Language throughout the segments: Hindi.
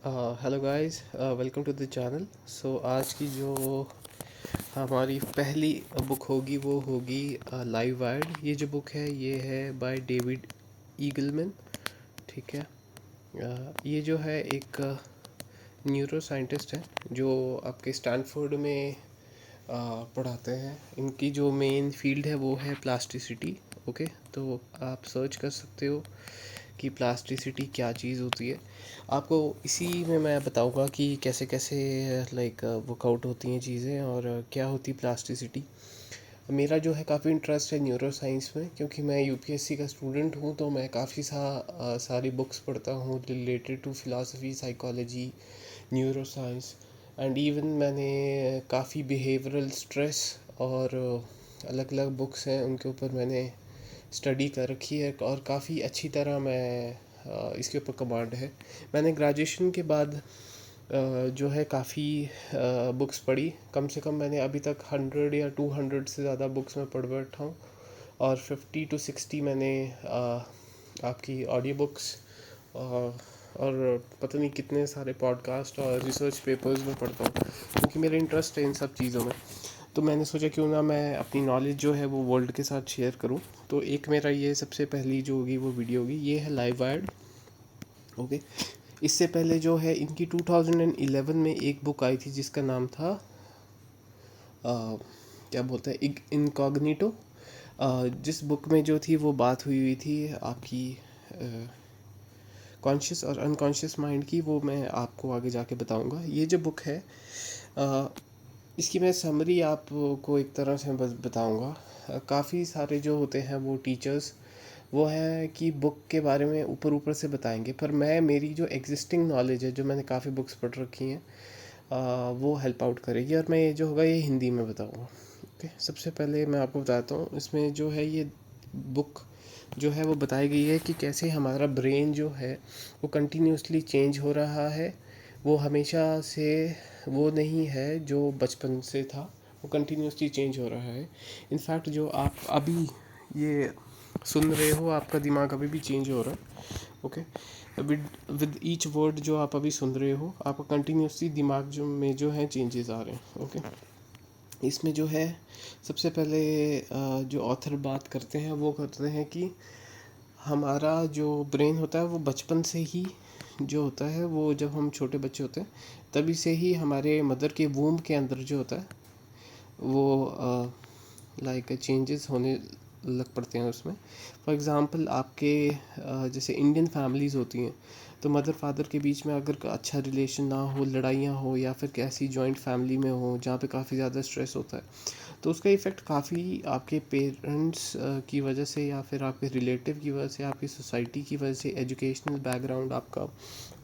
Hello guys, welcome to the channel. So आज की जो हमारी पहली बुक होगी वो होगी लाइव वायर्ड। ये जो बुक है ये है बाय डेविड ईगलमैन। ठीक है। ये जो है एक न्यूरो साइंटिस्ट है जो आपके स्टैनफोर्ड में पढ़ाते हैं। इनकी जो मेन फील्ड है वो है प्लास्टिसिटी। ओके, तो आप सर्च कर सकते हो कि प्लास्टिसिटी क्या चीज़ होती है। आपको इसी में मैं बताऊंगा कि कैसे कैसे लाइक वर्कआउट होती हैं चीज़ें और क्या होती प्लास्टिसिटी। मेरा जो है काफ़ी इंटरेस्ट है न्यूरो साइंस में, क्योंकि मैं यूपीएससी का स्टूडेंट हूँ। तो मैं काफ़ी सारी बुक्स पढ़ता हूँ related to philosophy, psychology, neuroscience and even मैंने काफ़ी बिहेवियरल स्ट्रेस और अलग अलग बुक्स हैं उनके ऊपर मैंने स्टडी कर रखी है और काफ़ी अच्छी तरह मैं इसके ऊपर कमांड है। मैंने ग्रेजुएशन के बाद जो है काफ़ी बुक्स पढ़ी। कम से कम मैंने अभी तक 100 या 200 से ज़्यादा बुक्स में पढ़ बैठा हूँ। और 50 to 60 मैंने आपकी ऑडियो बुक्स और पता नहीं कितने सारे पॉडकास्ट और रिसर्च पेपर्स में पढ़ता हूँ, क्योंकि मेरा इंटरेस्ट है इन सब चीज़ों में। तो मैंने सोचा क्यों ना मैं अपनी नॉलेज जो है वो वर्ल्ड के साथ शेयर करूं। तो एक मेरा ये सबसे पहली जो होगी वो वीडियो होगी, ये है लाइव वायर्ड। ओके। इससे पहले जो है इनकी 2011 में एक बुक आई थी जिसका नाम था क्या बोलते हैं, इनकॉग्निटो। जिस बुक में जो थी वो बात हुई हुई थी आपकी कॉन्शियस और अनकॉन्शियस माइंड की। वो मैं आपको आगे जाके बताऊंगा। ये जो बुक है इसकी मैं समरी आपको एक तरह से बस बताऊंगा। काफ़ी सारे जो होते हैं वो टीचर्स वो है कि बुक के बारे में ऊपर ऊपर से बताएंगे, पर मैं मेरी जो एग्जिस्टिंग नॉलेज है, जो मैंने काफ़ी बुक्स पढ़ रखी हैं, वो हेल्प आउट करेगी और मैं ये जो होगा ये हिंदी में बताऊंगा। ओके, सबसे पहले मैं आपको बताता हूँ इसमें जो है ये बुक जो है वो बताई गई है कि कैसे हमारा ब्रेन जो है वो कंटिन्यूसली चेंज हो रहा है। वो हमेशा से वो नहीं है जो बचपन से था, वो कंटिन्यूसली चेंज हो रहा है। इनफैक्ट जो आप अभी ये सुन रहे हो आपका दिमाग अभी भी चेंज हो रहा है। Okay, with with each word जो आप अभी सुन रहे हो आपका कंटिन्यूसली दिमाग जो में जो है चेंजेस आ रहे हैं। ओके, इसमें जो है सबसे पहले जो ऑथर बात करते हैं वो करते हैं कि हमारा जो ब्रेन होता है वो बचपन से ही जो होता है, वो जब हम छोटे बच्चे होते हैं तभी से ही हमारे मदर के वूम के अंदर जो होता है वो लाइक चेंजेस होने लग पड़ते हैं उसमें। फॉर एग्ज़ाम्पल आपके जैसे इंडियन फैमिलीज़ होती हैं, तो मदर फादर के बीच में अगर अच्छा रिलेशन ना हो, लड़ाइयाँ हो, या फिर कैसी जॉइंट फैमिली में हो जहाँ पे काफ़ी ज़्यादा स्ट्रेस होता है, तो उसका इफ़ेक्ट काफ़ी आपके पेरेंट्स की वजह से या फिर आपके रिलेटिव की वजह से, आपकी सोसाइटी की वजह से, एजुकेशनल बैकग्राउंड आपका,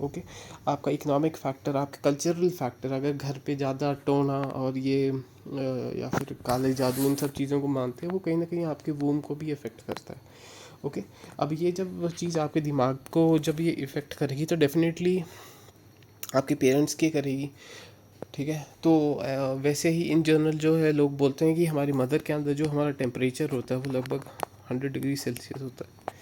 ओके, आपका इकोनॉमिक फैक्टर, आपके कल्चरल फैक्टर, अगर घर पे ज़्यादा टोना और ये या फिर काले जादू इन सब चीज़ों को मानते हैं, वो कहीं ना कहीं आपके वूम को भी इफ़ेक्ट करता है। ओके, अब ये जब वो चीज़ आपके दिमाग को जब ये इफ़ेक्ट करेगी तो डेफिनेटली आपके पेरेंट्स की करेगी। ठीक है, तो वैसे ही इन जनरल जो है लोग बोलते हैं कि हमारी मदर के अंदर जो हमारा टेम्परेचर होता है वो लगभग 100 डिग्री सेल्सियस होता है।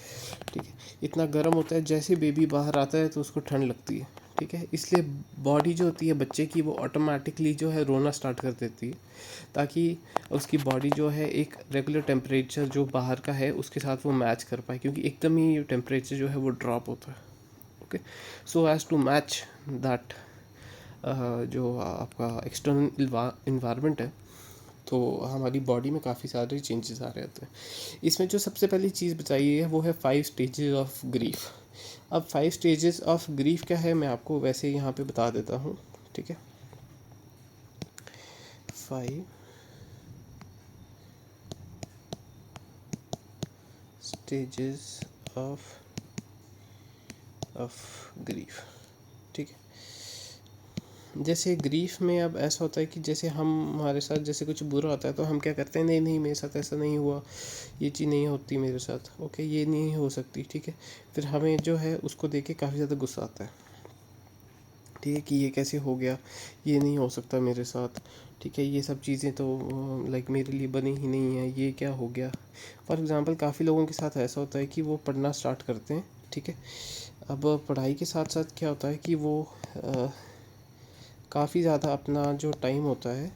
ठीक है, इतना गर्म होता है, जैसे बेबी बाहर आता है तो उसको ठंड लगती है। ठीक है, इसलिए बॉडी जो होती है बच्चे की वो ऑटोमेटिकली जो है रोना स्टार्ट कर देती है, ताकि उसकी बॉडी जो है एक रेगुलर टेम्परेचर जो बाहर का है उसके साथ वो मैच कर पाए, क्योंकि एकदम ही टेम्परेचर जो है वो ड्रॉप होता है। Okay, so as to match that जो आपका एक्सटर्नल इन्वायरमेंट है, तो हमारी बॉडी में काफ़ी सारे चेंजेस आ रहे होते हैं। इसमें जो सबसे पहली चीज़ बताई है वो है 5 स्टेजेस ऑफ ग्रीफ। अब 5 स्टेजेस ऑफ ग्रीफ क्या है मैं आपको वैसे यहाँ पे बता देता हूँ। ठीक है, 5 स्टेजेस ऑफ ग्रीफ। ठीक है, जैसे ग्रीफ में अब ऐसा होता है कि जैसे हम हमारे साथ जैसे कुछ बुरा होता है तो हम क्या करते हैं, नहीं नहीं मेरे साथ ऐसा नहीं हुआ, ये चीज़ नहीं होती मेरे साथ, ओके, ये नहीं हो सकती। ठीक है, फिर हमें जो है उसको देख के काफ़ी ज़्यादा गुस्सा आता है। ठीक है, कि ये कैसे हो गया, ये नहीं हो सकता मेरे साथ। ठीक है, ये सब चीज़ें तो लाइक मेरे लिए बनी ही नहीं है, ये क्या हो गया। फॉर एग्ज़ाम्पल काफ़ी लोगों के साथ ऐसा होता है कि वो पढ़ना स्टार्ट करते हैं। ठीक है, अब पढ़ाई के साथ साथ क्या होता है कि वो काफ़ी ज़्यादा अपना जो टाइम होता है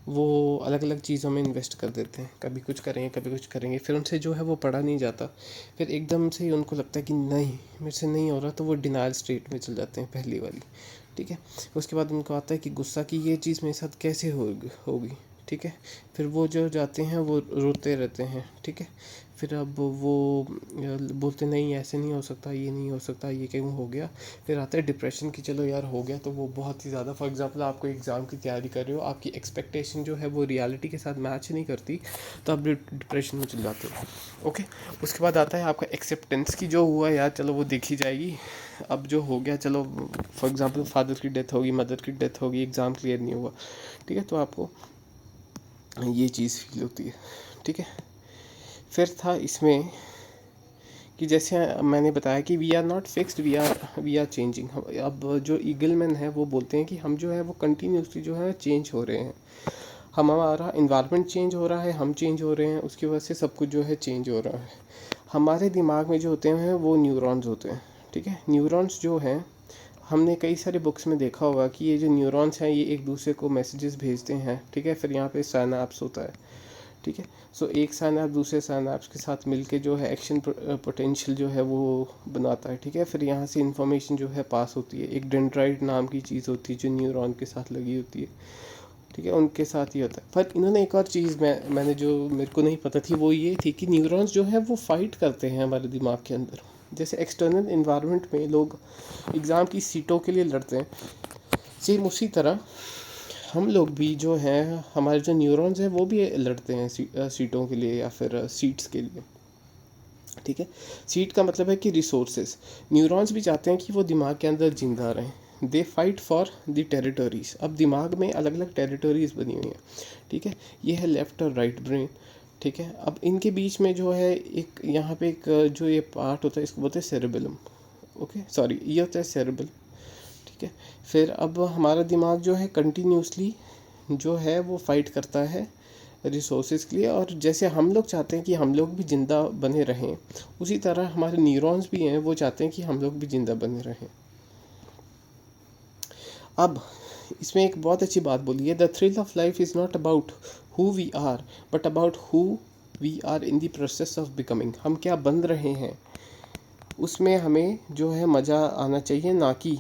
वो अलग अलग चीज़ों में इन्वेस्ट कर देते हैं, कभी कुछ करेंगे कभी कुछ करेंगे, फिर उनसे जो है वो पढ़ा नहीं जाता। फिर एकदम से ही उनको लगता है कि नहीं, मेरे से नहीं हो रहा, तो वो डिनायल स्टेट में चल जाते हैं, पहली वाली। ठीक है। उसके बाद उनको आता है कि गुस्सा, कि ये चीज़ मेरे साथ कैसे होगी। ठीक है। फिर वो जो जाते हैं वो रोते रहते हैं। ठीक है। फिर अब वो बोलते नहीं, ऐसे नहीं हो सकता, ये नहीं हो सकता, ये क्यों हो गया। फिर आता है डिप्रेशन की, चलो यार हो गया तो वो बहुत ही ज़्यादा, फॉर एग्जांपल आपको एग्ज़ाम की तैयारी कर रहे हो, आपकी एक्सपेक्टेशन जो है वो रियलिटी के साथ मैच नहीं करती, तो आप डिप्रेशन में चले जाते हो। ओके। उसके बाद आता है आपका एक्सेप्टेंस की, जो हुआ यार चलो वो देखी जाएगी, अब जो हो गया चलो, फॉर एग्जांपल फादर की डेथ होगी, मदर की डेथ होगी, एग्ज़ाम क्लियर नहीं हुआ। ठीक है। तो आपको ये चीज़ फील होती है। ठीक है। फिर था इसमें कि जैसे मैंने बताया कि we are not fixed, we are changing. अब जो ईगलमैन है वो बोलते हैं कि हम जो है वो कंटिन्यूसली जो है चेंज हो रहे हैं। हमारा इन्वायरमेंट चेंज हो रहा है, हम चेंज हो रहे हैं, उसकी वजह से सब कुछ जो है चेंज हो रहा है। हमारे दिमाग में जो होते हैं वो न्यूरॉन्स होते हैं। ठीक है। न्यूरॉन्स जो हैं, हमने कई सारे बुक्स में देखा होगा कि ये जो न्यूरॉन्स हैं ये एक दूसरे को मैसेजेस भेजते हैं। ठीक है। फिर यहाँ पे साइनैप्स होता है। ठीक है। सो एक साइनैप्स दूसरे साइनैप्स के साथ मिलके जो है एक्शन पोटेंशियल जो है वो बनाता है। ठीक है। फिर यहाँ से इंफॉर्मेशन जो है पास होती है। एक डेंड्राइट नाम की चीज़ होती है जो न्यूरॉन के साथ लगी होती है। ठीक है। उनके साथ ही होता है। पर इन्होंने एक और चीज़ मैंने जो मेरे को नहीं पता थी वो ये थी कि न्यूरॉन्स जो है वो फाइट करते हैं हमारे दिमाग के अंदर। जैसे एक्सटर्नल इन्वायरमेंट में लोग एग्ज़ाम की सीटों के लिए लड़ते हैं, सेम उसी तरह हम लोग भी जो हैं, हमारे जो न्यूरॉन्स हैं वो भी लड़ते हैं सीटों के लिए या फिर सीट्स के लिए। ठीक है। सीट का मतलब है कि रिसोर्सेज। न्यूरॉन्स भी चाहते हैं कि वो दिमाग के अंदर जिंदा रहें। They fight for the territories. अब दिमाग में अलग अलग टेरिटोरीज बनी हुई हैं। ठीक है। ये है लेफ़्ट और राइट ब्रेन। ठीक है। अब इनके बीच में जो है एक यहाँ पे एक जो ये पार्ट होता है इसको बोलते हैं सेरेबेलम। ओके सॉरी, ये होता है सेरेबल। ठीक है। फिर अब हमारा दिमाग जो है कंटिन्यूसली जो है वो फाइट करता है रिसोर्सेज के लिए, और जैसे हम लोग चाहते हैं कि हम लोग भी ज़िंदा बने रहें, उसी तरह हमारे न्यूरॉन्स भी हैं वो चाहते हैं कि हम लोग भी ज़िंदा बने रहें। अब इसमें एक बहुत अच्छी बात बोली है, the thrill of life is not about who we are but about who we are in the process of becoming. हम क्या बन रहे हैं उसमें हमें जो है मज़ा आना चाहिए, ना कि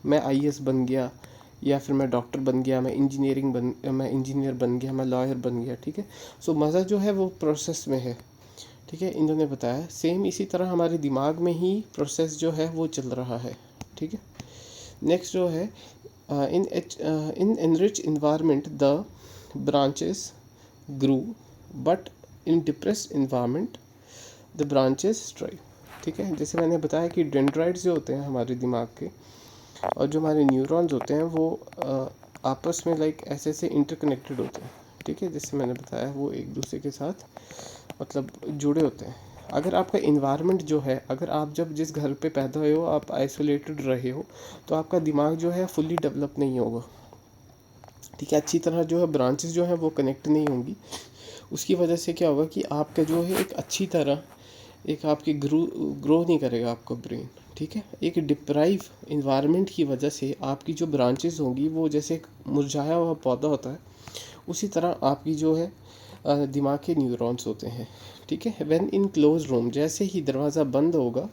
मैं आईएएस बन गया या फिर मैं डॉक्टर बन गया, मैं इंजीनियर बन गया, मैं लॉयर बन गया। ठीक है। सो मज़ा जो है वो प्रोसेस में है। ठीक है। इन्होंने बताया सेम इसी तरह हमारे दिमाग में ही प्रोसेस जो है वो चल रहा है। ठीक है। नेक्स्ट जो है in enrich environment the branches grow but in depressed environment the branches strive. ठीक है। जैसे मैंने बताया कि डेंड्राइट्स जो होते हैं हमारे दिमाग के और जो हमारे न्यूरॉन्स होते हैं वो आपस में लाइक ऐसे ऐसे इंटरकनेक्टेड होते हैं। ठीक है। जैसे मैंने बताया वो एक दूसरे के साथ मतलब जुड़े होते हैं। अगर आपका इन्वायरमेंट जो है, अगर आप जब जिस घर पे पैदा हुए हो आप आइसोलेटेड रहे हो, तो आपका दिमाग जो है फुल्ली डेवलप नहीं होगा। ठीक है। अच्छी तरह जो है ब्रांचेस जो है वो कनेक्ट नहीं होंगी। उसकी वजह से क्या होगा कि आपका जो है एक अच्छी तरह एक आपकी ग्रो नहीं करेगा आपका ब्रेन। ठीक है। एक डिप्राइव इन्वायरमेंट की वजह से आपकी जो ब्रांचेस होंगी वो जैसे एक मुरझाया हुआ पौधा होता है, उसी तरह आपकी जो है दिमाग के न्यूरॉन्स होते हैं। ठीक है। व्हेन इन क्लोज रूम, जैसे ही दरवाज़ा बंद होगा,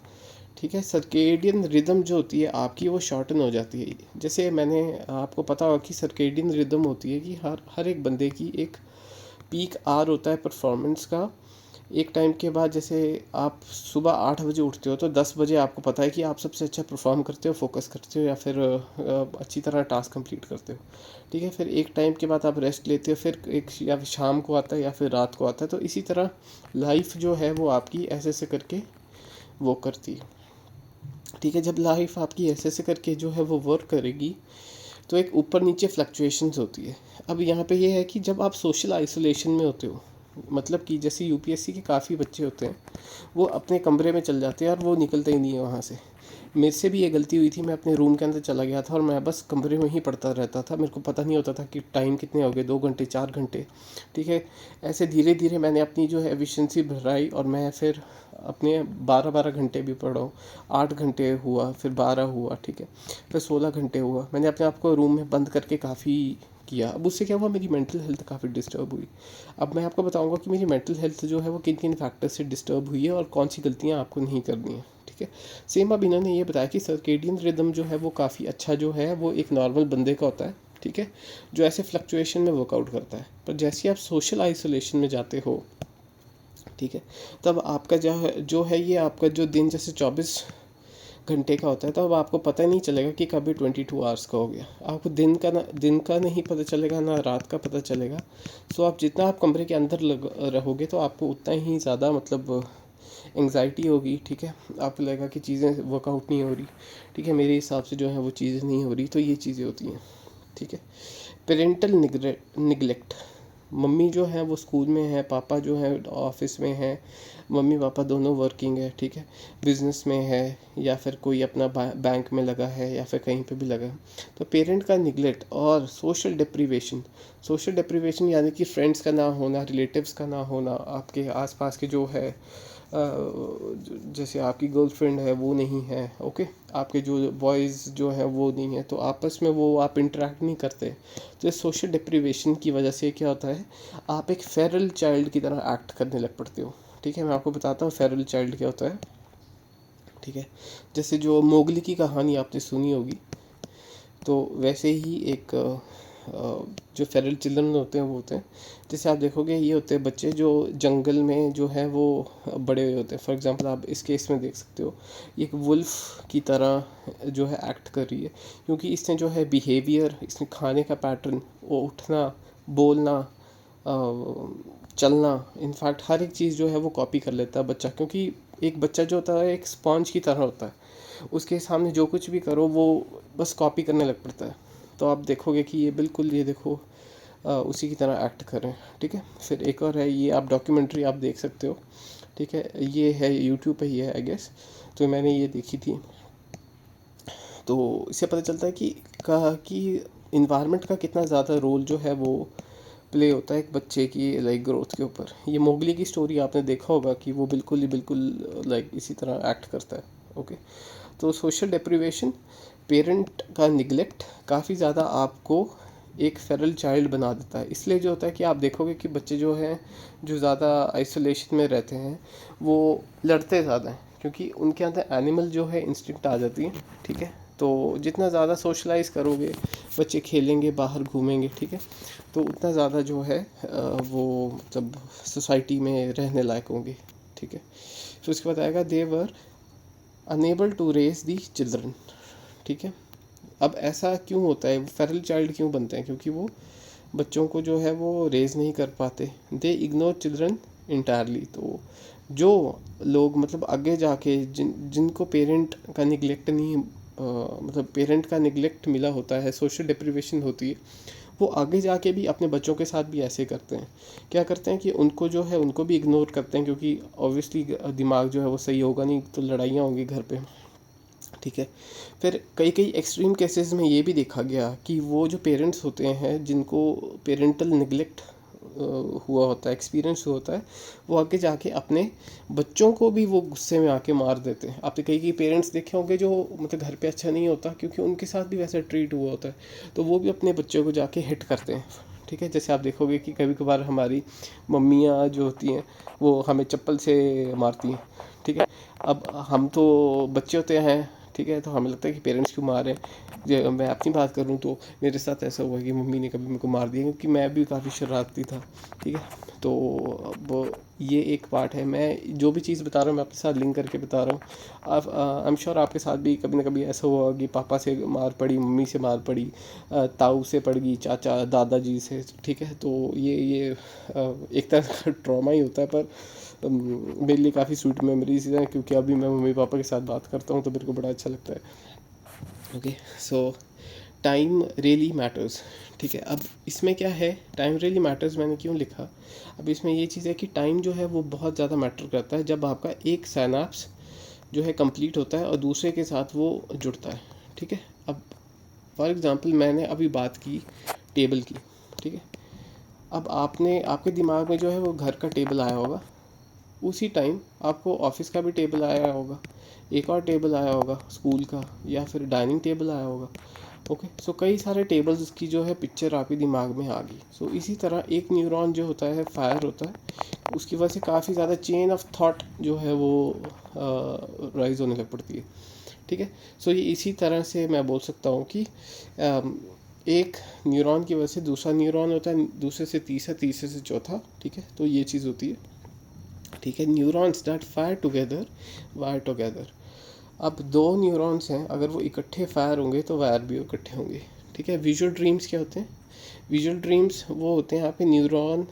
ठीक है, सर्केडियन रिदम जो होती है आपकी वो शॉर्टन हो जाती है। जैसे मैंने आपको पता होगा कि सर्केडियन रिदम होती है कि हर हर एक बंदे की एक पीक आर होता है परफॉर्मेंस का। एक टाइम के बाद जैसे आप सुबह 8 बजे उठते हो तो 10 बजे आपको पता है कि आप सबसे अच्छा परफॉर्म करते हो, फोकस करते हो या फिर अच्छी तरह टास्क कंप्लीट करते हो। ठीक है। फिर एक टाइम के बाद आप रेस्ट लेते हो, फिर एक या फिर शाम को आता है या फिर रात को आता है। तो इसी तरह लाइफ जो है वो आपकी ऐसे ऐसे करके वो करती है। ठीक है। जब लाइफ आपकी ऐसे ऐसे करके जो है वो वर्क करेगी तो एक ऊपर नीचे फ्लक्चुएशंस होती है। अब यहाँ पे ये है कि जब आप सोशल आइसोलेशन में होते हो, मतलब कि जैसे यूपीएससी के काफ़ी बच्चे होते हैं वो अपने कमरे में चल जाते हैं और वो निकलते ही नहीं है वहाँ से। मेरे से भी ये गलती हुई थी, मैं अपने रूम के अंदर चला गया था और मैं बस कमरे में ही पढ़ता रहता था। मेरे को पता नहीं होता था कि टाइम कितने हो गए, 2 घंटे 4 घंटे। ठीक है। ऐसे धीरे धीरे मैंने अपनी जो है एफिशिएंसी बढ़ाई और मैं फिर अपने 12-12 घंटे भी पढ़ो, 8 घंटे हुआ, फिर 12 हुआ, ठीक है, फिर 16 घंटे हुआ, मैंने अपने आप को रूम में बंद करके काफ़ी किया। अब उससे क्या हुआ, मेरी मेंटल हेल्थ काफ़ी डिस्टर्ब हुई। अब मैं आपको बताऊंगा कि मेरी मेंटल हेल्थ जो है वो किन किन फैक्टर से डिस्टर्ब हुई है और कौन सी गलतियाँ आपको नहीं करनी है, ठीक है। सेम अब इन्होंने ये बताया कि सर्केडियन रिदम जो है वो काफ़ी अच्छा जो है वो एक नॉर्मल बंदे का होता है, ठीक है, जो ऐसे फ्लक्चुएशन में वर्कआउट करता है। पर जैसे आप सोशल आइसोलेशन में जाते हो, ठीक है, तब आपका जो है ये आपका जो दिन जैसे 24 घंटे का होता है, तो अब आपको पता ही नहीं चलेगा कि कभी 22 आवर्स का हो गया। आपको दिन का नहीं पता चलेगा, ना रात का पता चलेगा। सो आप जितना आप कमरे के अंदर रहोगे तो आपको उतना ही ज़्यादा मतलब एंग्जाइटी होगी, ठीक है, आपको लगेगा कि चीज़ें वर्कआउट नहीं हो रही, ठीक है, मेरे हिसाब से जो है वो चीज़ें नहीं हो रही, तो ये चीज़ें होती हैं, ठीक है। पेरेंटल निगलेक्ट, मम्मी जो है वो स्कूल में है, पापा जो है ऑफिस में है, मम्मी पापा दोनों वर्किंग है, ठीक है, बिजनेस में है, या फिर कोई अपना बैंक में लगा है, या फिर कहीं पे भी लगा है। तो पेरेंट का निगलेक्ट और सोशल डिप्रीवेशन यानी कि फ्रेंड्स का ना होना, रिलेटिव्स का ना होना, आपके आसपास के जो है जैसे आपकी गर्लफ्रेंड है वो नहीं है, ओके, आपके जो बॉयज़ जो हैं वो नहीं है, तो आपस में वो आप इंटरेक्ट नहीं करते। तो इस सोशल डिप्रीवेशन की वजह से क्या होता है, आप एक फेरल चाइल्ड की तरह एक्ट करने लग पड़ते हो, ठीक है। मैं आपको बताता हूँ फेरल चाइल्ड क्या होता है, ठीक है। जैसे जो मोगली की कहानी आपने सुनी होगी, तो वैसे ही एक जो फेरल चिल्ड्रन होते हैं वो होते हैं, जैसे आप देखोगे ये होते हैं बच्चे जो जंगल में जो है वो बड़े हुए होते हैं। फॉर एग्जांपल आप इस केस में देख सकते हो, ये एक वुल्फ की तरह जो है एक्ट कर रही है, क्योंकि इसने जो है बिहेवियर, इसने खाने का पैटर्न, वो उठना, बोलना, चलना, इनफैक्ट हर एक चीज़ जो है वो कॉपी कर लेता है बच्चा, क्योंकि एक बच्चा जो होता है एक स्पॉन्ज की तरह होता है, उसके सामने जो कुछ भी करो वो बस कॉपी करने लग पड़ता है। तो आप देखोगे कि ये बिल्कुल, ये देखो उसी की तरह एक्ट कर रहे हैं, ठीक है। फिर एक और है, ये आप डॉक्यूमेंट्री आप देख सकते हो, ठीक है, ये है यूट्यूब पे ही है आई गेस, तो मैंने ये देखी थी। तो इससे पता चलता है कि इन्वायरमेंट का कितना ज़्यादा रोल जो है वो प्ले होता है एक बच्चे की लाइक ग्रोथ के ऊपर। ये मोगली की स्टोरी आपने देखा होगा कि वो बिल्कुल ही बिल्कुल लाइक इसी तरह एक्ट करता है, ओके। तो सोशल डेप्रिवेशन, पेरेंट का निगलेक्ट काफ़ी ज़्यादा आपको एक फेरल चाइल्ड बना देता है। इसलिए जो होता है कि आप देखोगे कि बच्चे जो हैं जो ज़्यादा आइसोलेशन में रहते हैं वो लड़ते ज़्यादा हैं, क्योंकि उनके अंदर एनिमल जो है इंस्टिंक्ट आ जाती है, ठीक है। तो जितना ज़्यादा सोशलाइज करोगे, बच्चे खेलेंगे, बाहर घूमेंगे, ठीक है, तो उतना ज़्यादा जो है वो मतलब सोसाइटी में रहने लायक होंगे, ठीक है। फिर उसके बाद आएगा they were unable to raise the children, ठीक है। अब ऐसा क्यों होता है, फेरल चाइल्ड क्यों बनते हैं, क्योंकि वो बच्चों को जो है वो रेज नहीं कर पाते, दे इग्नोर चिल्ड्रन इंटायरली। तो जो लोग मतलब आगे जाके जिनको पेरेंट का निगलेक्ट नहीं मतलब पेरेंट का निगलेक्ट मिला होता है, सोशल डिप्रीवेशन होती है, वो आगे जाके भी अपने बच्चों के साथ भी ऐसे करते हैं। क्या करते हैं कि उनको जो है उनको भी इग्नोर करते हैं, क्योंकि ऑब्वियसली दिमाग जो है वो सही होगा नहीं, तो लड़ाइयाँ होंगी घर पे, ठीक है। फिर कई कई एक्सट्रीम केसेस में ये भी देखा गया कि वो जो पेरेंट्स होते हैं जिनको पेरेंटल निगलेक्ट हुआ होता है, एक्सपीरियंस हुआ होता है, वो आगे जाके अपने बच्चों को भी वो गुस्से में आके मार देते हैं। आपने कई कई पेरेंट्स देखे होंगे जो मतलब घर पे अच्छा नहीं होता, क्योंकि उनके साथ भी वैसा ट्रीट हुआ होता है, तो वो भी अपने बच्चों को जाके हिट करते हैं, ठीक है। जैसे आप देखोगे कि कभी कभार हमारी मम्मियाँ जो होती हैं वो हमें चप्पल से मारती हैं, ठीक है। अब हम तो बच्चे होते हैं, ठीक है, तो हमें लगता है कि पेरेंट्स क्यों मार रहे हैं। जो मैं अपनी बात करूँ तो मेरे साथ ऐसा हुआ कि मम्मी ने कभी मेरे को मार दिया, क्योंकि मैं भी काफ़ी शरारती था, ठीक है। तो वो ये एक पार्ट है, मैं जो भी चीज़ बता रहा हूँ मैं आपके साथ लिंक करके बता रहा हूँ। आप आई एम श्योर आपके साथ भी कभी ना कभी ऐसा हुआ कि पापा से मार पड़ी, मम्मी से मार पड़ी, ताऊ से पड़ गई, चाचा दादाजी से, ठीक है। तो ये एक तरह का ट्रॉमा ही होता है, पर मेरे लिए काफ़ी स्वीट मेमोरीज हैं, क्योंकि अभी मैं मम्मी पापा के साथ बात करता हूँ तो मेरे को बड़ा अच्छा लगता है, ओके। सो टाइम रियली मैटर्स, ठीक है। अब इसमें क्या है, टाइम रियली मैटर्स मैंने क्यों लिखा, अब इसमें ये चीज़ है कि टाइम जो है वो बहुत ज़्यादा मैटर करता है जब आपका एक साइनाप्स जो है कंप्लीट होता है और दूसरे के साथ वो जुड़ता है, ठीक है। अब फॉर एग्ज़ाम्पल मैंने अभी बात की टेबल की, ठीक है। अब आपने आपके दिमाग में जो है वो घर का टेबल आया होगा, उसी टाइम आपको ऑफिस का भी टेबल आया होगा, एक और टेबल आया होगा स्कूल का, या फिर डाइनिंग टेबल आया होगा। ओके, सो कई सारे टेबल्स की जो है पिक्चर आपके दिमाग में आ गई। सो इसी तरह एक न्यूरॉन जो होता है फायर होता है, उसकी वजह से काफ़ी ज़्यादा चेन ऑफ थॉट जो है वो राइज होने लग पड़ती है। ठीक है, सो ये इसी तरह से मैं बोल सकता हूँ कि एक न्यूरॉन की वजह से दूसरा न्यूरॉन होता है, दूसरे से तीसरा, तीसरे से चौथा। ठीक है, तो ये चीज़ होती है। ठीक है, neurons that fire together wire together. अब दो न्यूरॉन्स हैं, अगर वो इकट्ठे फायर होंगे तो वायर भी इकट्ठे होंगे। ठीक है, विजुअल ड्रीम्स क्या होते हैं? विजुअल ड्रीम्स वो होते हैं यहाँ पे न्यूरॉन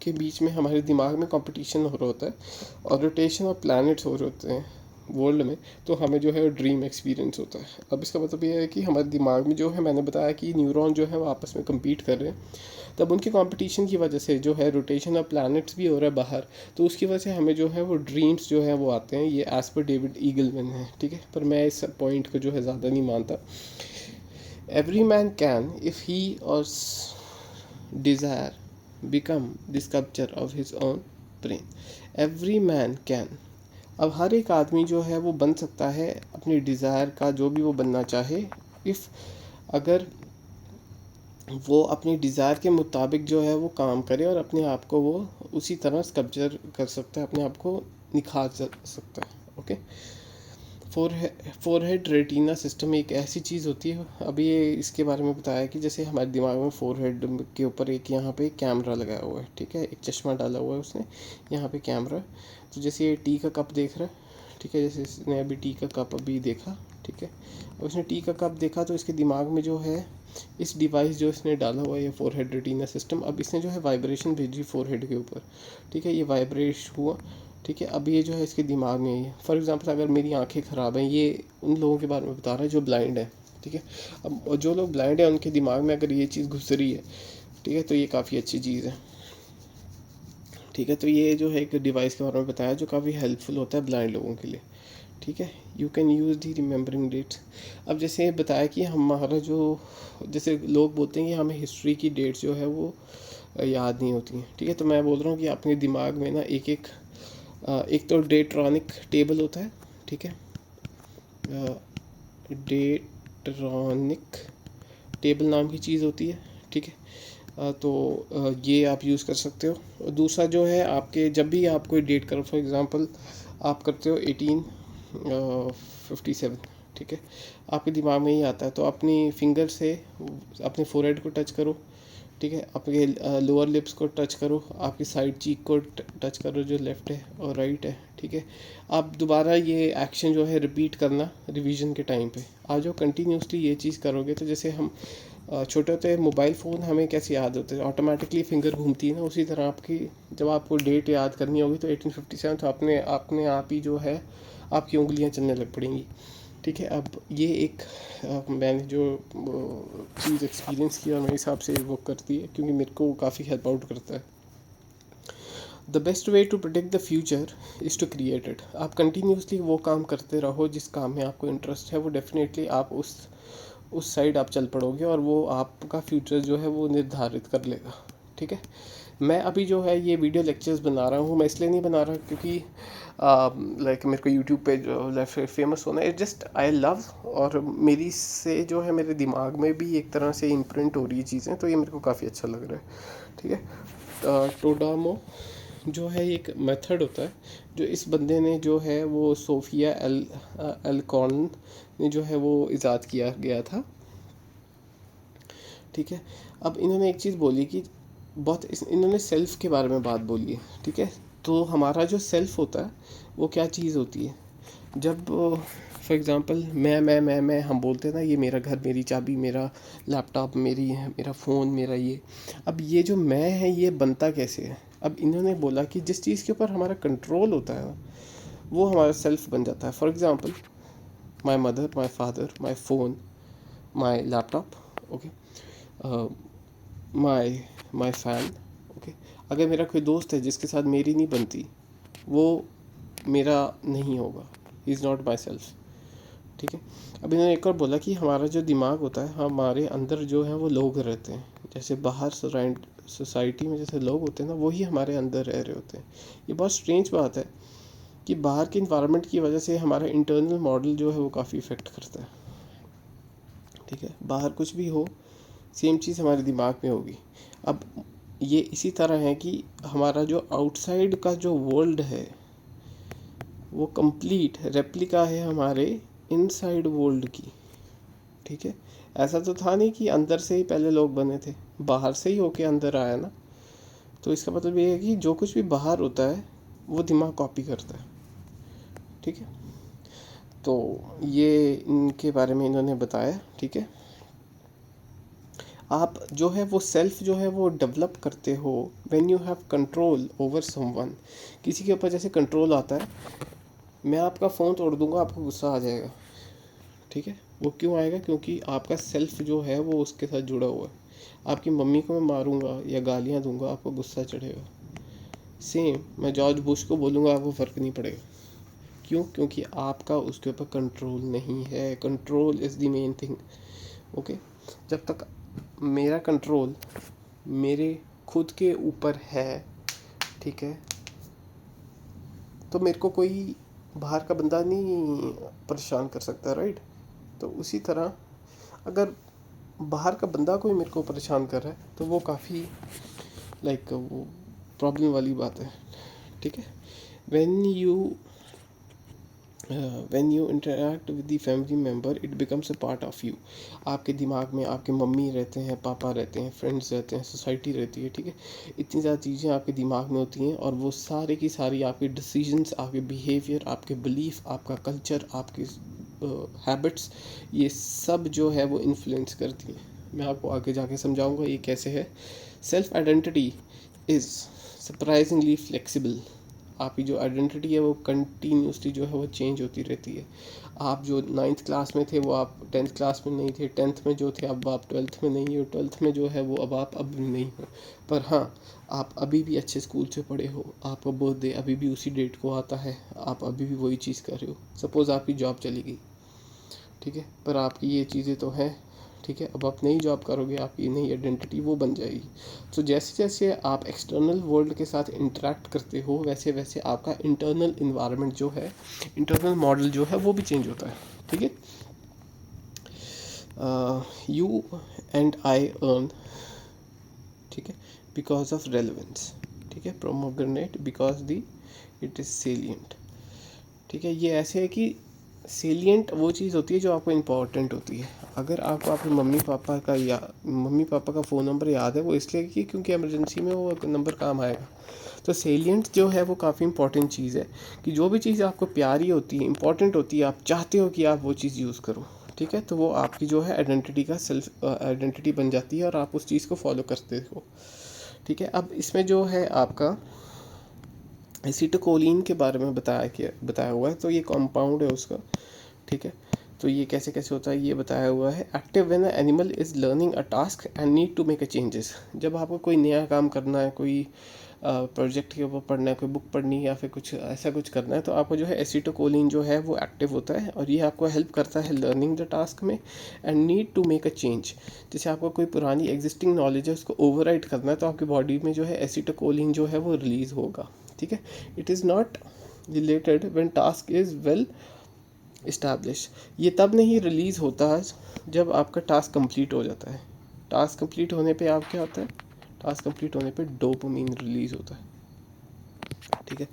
के बीच में हमारे दिमाग में कंपटीशन हो रहा होता है और रोटेशन ऑफ प्लैनेट्स हो रहे होते हैं वर्ल्ड में, तो हमें जो है ड्रीम एक्सपीरियंस होता है। अब इसका मतलब ये है कि हमारे दिमाग में जो है, मैंने बताया कि न्यूरॉन जो है वो आपस में कम्पीट कर रहे हैं, तब उनके कंपटीशन की वजह से जो है रोटेशन ऑफ प्लैनेट्स भी हो रहा है बाहर, तो उसकी वजह से हमें जो है वो ड्रीम्स जो है वो आते हैं। ये एज पर डेविड ईगलमैन है। ठीक है, पर मैं इस पॉइंट को जो है ज़्यादा नहीं मानता। Every man can if he और desire become the sculpture of his own brain. Every man can. अब हर एक आदमी जो है वो बन सकता है अपनी डिज़ायर का जो भी वो बनना चाहे, इफ़ अगर वो अपनी डिज़ायर के मुताबिक जो है वो काम करे और अपने आप को वो उसी तरह स्कल्पचर कर सकता है, अपने आप को निखार सकता है। ओके, फोरहेड रेटिना सिस्टम एक ऐसी चीज़ होती है, अभी ये इसके बारे में बताया कि जैसे हमारे दिमाग में फोरहेड के ऊपर एक यहाँ पे कैमरा लगाया हुआ है। ठीक है, एक चश्मा डाला हुआ है उसने, यहाँ पे कैमरा। तो जैसे ये टी का कप देख रहा है, ठीक है, जैसे इसने अभी टी का कप अभी देखा। ठीक है, अब इसने टी का कप देखा तो इसके दिमाग में जो है इस डिवाइस जो इसने डाला हुआ है, ये फोरहेड रेटिना सिस्टम, अब इसने जो है वाइब्रेशन भेजी फोरहेड के ऊपर। ठीक है, ये वाइब्रेट हुआ। ठीक है, अब ये जो है इसके दिमाग में ही है। फॉर एग्ज़ाम्पल अगर मेरी आंखें ख़राब हैं, ये उन लोगों के बारे में बता रहा है जो ब्लाइंड है। ठीक है, अब जो लोग ब्लाइंड हैं उनके दिमाग में अगर ये चीज़ घुस रही है, ठीक है, तो ये काफ़ी अच्छी चीज़ है। ठीक है, तो ये जो है एक डिवाइस के बारे में बताया जो काफ़ी हेल्पफुल होता है ब्लाइंड लोगों के लिए। ठीक है, you can use the remembering dates. अब जैसे बताया कि हमारा जो, जैसे लोग बोलते हैं कि हमें हिस्ट्री की डेट्स जो है वो याद नहीं होती हैं। ठीक है, तो मैं बोल रहा हूँ कि अपने दिमाग में ना एक तो डेट्रॉनिक टेबल होता है। ठीक है, डेट्रॉनिक टेबल नाम की चीज़ होती है। ठीक है, ये आप यूज़ कर सकते हो। और दूसरा जो है, आपके जब भी आप कोई डेट करो, फॉर एग्ज़ाम्पल आप करते हो 1857। ठीक है, आपके दिमाग में ही आता है, तो अपनी फिंगर से अपने फोरहेड को टच करो। ठीक है, आपके लोअर लिप्स को टच करो, आपकी साइड चीक को टच करो जो लेफ़्ट है और राइट है। ठीक है, आप दोबारा ये एक्शन जो है रिपीट करना रिवीजन के टाइम पे। आप जो कंटिन्यूसली ये चीज़ करोगे, तो जैसे हम छोटे होते मोबाइल फ़ोन हमें कैसे याद होते हैं, ऑटोमेटिकली फिंगर घूमती है ना, उसी तरह आपकी जब आपको डेट याद करनी होगी तो 1857, तो अपने आप ही जो है आपकी उंगलियां चलने लग पड़ेंगी। ठीक है, अब ये एक मैंने जो चीज़ एक्सपीरियंस की और मेरे हिसाब से वो करती है, क्योंकि मेरे को काफ़ी हेल्प आउट करता है। The best way to protect the future is to create it. आप कंटिन्यूसली वो काम करते रहो जिस काम में आपको इंटरेस्ट है, वो डेफिनेटली आप उस साइड आप चल पड़ोगे और वो आपका फ्यूचर जो है वो निर्धारित कर लेगा। ठीक है, मैं अभी जो है ये वीडियो लेक्चर्स बना रहा हूँ, मैं इसलिए नहीं बना रहा क्योंकि लाइक मेरे को यूट्यूब पे जो फेमस होना है, जस्ट आई लव, और मेरी से जो है मेरे दिमाग में भी एक तरह से इम्प्रिंट हो रही है चीज़ें, तो ये मेरे को काफ़ी अच्छा लग रहा है। ठीक है, टोडामो जो है एक मेथड होता है जो इस बंदे ने जो है वो सोफिया एल्कॉन ने जो है वो इजाद किया गया था। ठीक है, अब इन्होंने एक चीज़ बोली कि इन्होंने सेल्फ़ के बारे में बात बोली है। ठीक है, तो हमारा जो सेल्फ़ होता है वो क्या चीज़ होती है, जब फॉर एग्ज़ाम्पल मैं हम बोलते हैं ना, ये मेरा घर, मेरी चाबी, मेरा लैपटॉप, मेरा फ़ोन, मेरा ये। अब ये जो मैं है ये बनता कैसे है? अब इन्होंने बोला कि जिस चीज़ के ऊपर हमारा कंट्रोल होता है ना, वो हमारा सेल्फ़ बन जाता है। For example my mother, my father, my phone, my laptop, okay, my my fan. Okay, अगर मेरा कोई दोस्त है जिसके साथ मेरी नहीं बनती, वो मेरा नहीं होगा, he is not my self. ठीक है। अब इन्होंने एक और बोला कि हमारा जो दिमाग होता है, हमारे अंदर जो है वो लोग रहते हैं, जैसे बाहर सोसाइटी में जैसे लोग होते हैं ना, वही हमारे अंदर रह रहे होते हैं। ये बहुत स्ट्रेंज बात है कि बाहर के इन्वायरमेंट की वजह से हमारा इंटरनल मॉडल जो है वो काफ़ी इफ़ेक्ट करता है। ठीक है, बाहर कुछ भी हो, सेम चीज़ हमारे दिमाग में होगी। अब ये इसी तरह है कि हमारा जो आउटसाइड का जो वर्ल्ड है वो कंप्लीट रेप्लिका है हमारे इनसाइड वर्ल्ड की। ठीक है, ऐसा तो था नहीं कि अंदर से ही पहले लोग बने थे, बाहर से ही होके अंदर आया ना। तो इसका मतलब ये है कि जो कुछ भी बाहर होता है वो दिमाग कॉपी करता है। ठीक है, तो ये इनके बारे में इन्होंने बताया। ठीक है, आप जो है वो सेल्फ जो है वो डेवलप करते हो when you have control over someone. किसी के ऊपर जैसे कंट्रोल आता है, मैं आपका फ़ोन तोड़ दूंगा, आपको गुस्सा आ जाएगा। ठीक है, वो क्यों आएगा? क्योंकि आपका सेल्फ जो है वो उसके साथ जुड़ा हुआ है। आपकी मम्मी को मैं मारूंगा या गालियाँ दूंगा, आपको गुस्सा चढ़ेगा। सेम मैं जॉर्ज बुश को बोलूँगा, आपको फ़र्क नहीं पड़ेगा। क्यों? क्योंकि आपका उसके ऊपर कंट्रोल नहीं है। Control is the main thing. Okay, जब तक मेरा कंट्रोल मेरे खुद के ऊपर है, ठीक है, तो मेरे को कोई बाहर का बंदा नहीं परेशान कर सकता, राइट। तो उसी तरह अगर बाहर का बंदा कोई मेरे को परेशान कर रहा है तो वो काफ़ी वो प्रॉब्लम वाली बात है। ठीक है, when you when you interact with the family member it becomes a part of you. आपके दिमाग में आपके मम्मी रहते हैं, पापा रहते हैं, फ्रेंड्स रहते हैं, सोसाइटी रहती है। ठीक है, इतनी ज़्यादा चीज़ें आपके दिमाग में होती हैं और वो सारे की सारी आपके डिसीजंस, आपके बिहेवियर, आपके बिलीफ, आपका कल्चर, आपकी हैबिट्स, ये सब जो है वो इन्फ्लुएंस करती है। मैं आपको आगे जाके समझाऊंगा ये कैसे है। Self identity is surprisingly flexible. आपकी जो आइडेंटिटी है वो कंटिन्यूसली जो है वो चेंज होती रहती है। आप जो 9th क्लास में थे वो आप 10th क्लास में नहीं थे, 10th में जो थे अब आप 12th में नहीं हो, 12th में जो है वो अब भी नहीं हो। पर हाँ, आप अभी भी अच्छे स्कूल से पढ़े हो, आपका बर्थडे अभी भी उसी डेट को आता है, आप अभी भी वही चीज़ कर रहे हो। सपोज़ आपकी जॉब चली गई, ठीक है, पर आपकी ये चीज़ें तो हैं। ठीक है, अब आप नई जॉब करोगे, आपकी नई आइडेंटिटी वो बन जाएगी। तो जैसे जैसे आप एक्सटर्नल वर्ल्ड के साथ इंटरेक्ट करते हो वैसे वैसे आपका इंटरनल इन्वायरमेंट जो है, इंटरनल मॉडल जो है वो भी चेंज होता है। ठीक है, यू एंड आई अर्न, ठीक है, बिकॉज ऑफ रेलिवेंस। ठीक है, pomegranate because the it is salient. ठीक है, ये ऐसे है कि सेलियंट वो चीज़ होती है जो आपको इम्पोर्टेंट होती है। अगर आपको आपके मम्मी पापा का फ़ोन नंबर याद है, वो इसलिए कि क्योंकि इमरजेंसी में वो नंबर काम आएगा। तो सेलियंट जो है वो काफ़ी इंपॉर्टेंट चीज़ है कि जो भी चीज़ आपको प्यारी होती है, इंपॉर्टेंट होती है, आप चाहते हो कि आप वो चीज़ यूज़ करो। ठीक है, तो वो आपकी जो है आइडेंटिटी का सेल्फ आइडेंटिटी बन जाती है और आप उस चीज़ को फॉलो करते हो। ठीक है, अब इसमें जो है आपका एसिटोकोलिन के बारे में बताया हुआ है। तो ये कंपाउंड है उसका। ठीक है, तो ये कैसे कैसे होता है ये बताया हुआ है। Active when animal is learning a task and need to make a changes. जब आपको कोई नया काम करना है, कोई प्रोजेक्ट के ऊपर पढ़ना है, कोई बुक पढ़नी है या फिर कुछ ऐसा कुछ करना है, तो आपको जो है एसिटोकोलिन जो है वो एक्टिव होता है और ये आपको हेल्प करता है लर्निंग द टास्क में and need to make a change. जैसे आपको कोई पुरानी एग्जिस्टिंग नॉलेज है उसको ओवरराइड करना है, तो आपकी बॉडी में जो है एसिटोकोलिन जो है वो रिलीज़ होगा। ठीक है, it is not related when task is well establish. ये तब नहीं रिलीज़ होता है जब आपका टास्क कंप्लीट हो जाता है। टास्क कंप्लीट होने पे आप क्या होता है, टास्क कंप्लीट होने पे डोपामिन रिलीज़ होता है। ठीक है,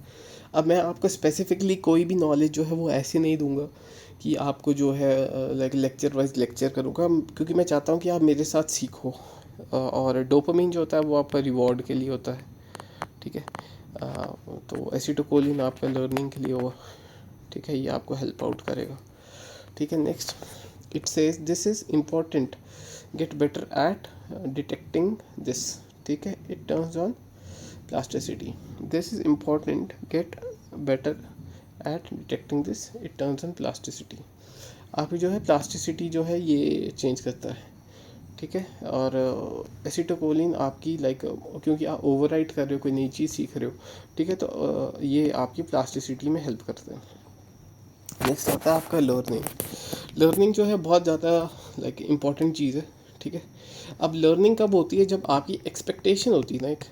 अब मैं आपको स्पेसिफिकली कोई भी नॉलेज जो है वो ऐसे नहीं दूंगा कि आपको जो है लेक्चर वाइज लेक्चर करूँगा, क्योंकि मैं चाहता हूँ कि आप मेरे साथ सीखो। और डोपामिन जो होता है वो आपका रिवॉर्ड के लिए होता है। ठीक है, तो एसिटोकोलिन आपका लर्निंग के लिए होगा। ठीक है, ये आपको हेल्प आउट करेगा। ठीक है, next it says this is important, get better at detecting this. ठीक है, it turns on plasticity. This is important, get better at detecting this, it turns on plasticity. आपकी जो है प्लास्टिसिटी जो है ये चेंज करता है। ठीक है, और एसिटोकोलिन आपकी क्योंकि आप ओवरराइड कर रहे हो, कोई नई चीज़ सीख रहे हो। ठीक है, तो ये आपकी प्लास्टिसिटी में हेल्प करते हैं। नेक्स्ट आता है आपका लर्निंग। लर्निंग जो है बहुत ज़्यादा लाइक इम्पॉर्टेंट चीज़ है, ठीक है। अब लर्निंग कब होती है, जब आपकी एक्सपेक्टेशन होती है ना एक,